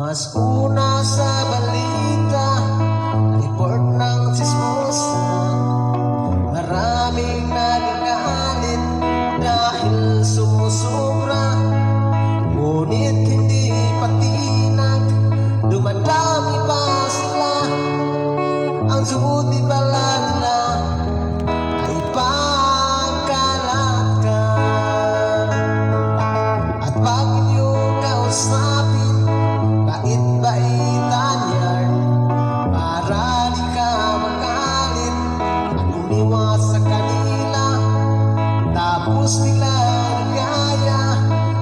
Mas una sa balita, report ng sismosa, maraming nagagalit dahil sumusobra. Ngunit hindi patinag, dumadami pa sila. Ang subuti pala nila ay pagkalat ka. At pag inyong kausapin, bait-baitan yan, para di ka magalit at umiwas sa kanila. Tapos bigla nagaya,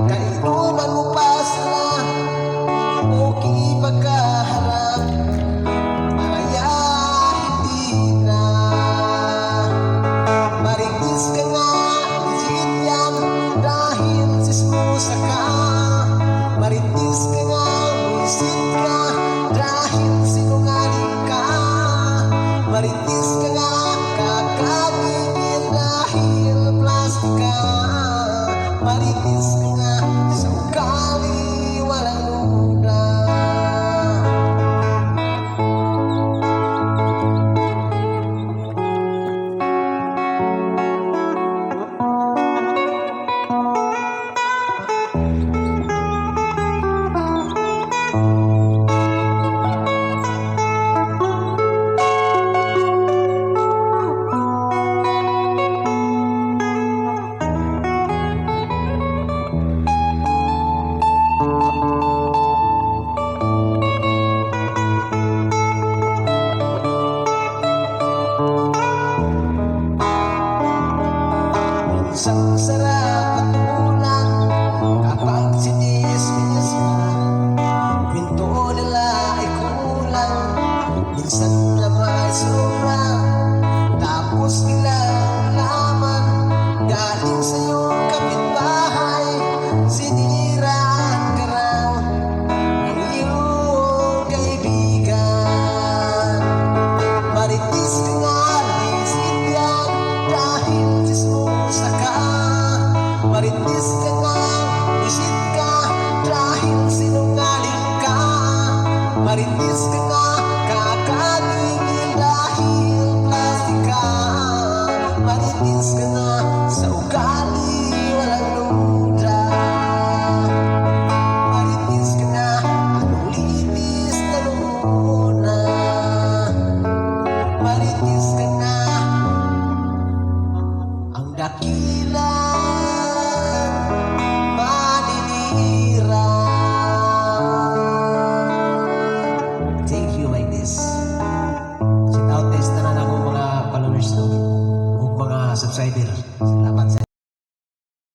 kainuman mo pa sila, okay pagkaharap, kaya hindi na. Maritis ka nga, legit yan, dahil sismosa ka. Maritis ka nga, buisit ka, dahil sinungaling ka. Maritis ka nga, kakagigil dahil plastic ka. Maritis ka nga, sa ugali walang luda. Isang sarap at ulang kapag sinismis ka. Kwento nila ay kulang, minsan naman ay sobra. Tapos nilang laman, galing sa iyong kapitbahay, siniraan ka raw ng iyong kaibigan. Maritis ka nga, lisit yan, dahil sismosa ka. Maritis ka nga, isit ka, dahil sinungaling ka. Maritis ka nga, kakagigil dahil plastic ka. Maritis ka nga, sa ugali walang luda. Maritis ka nga, anong litis na muna. Maritis ka nga, ang dakila maninira. Thank you like this. Shout out taste na akong mga followers no, o mga subscriber.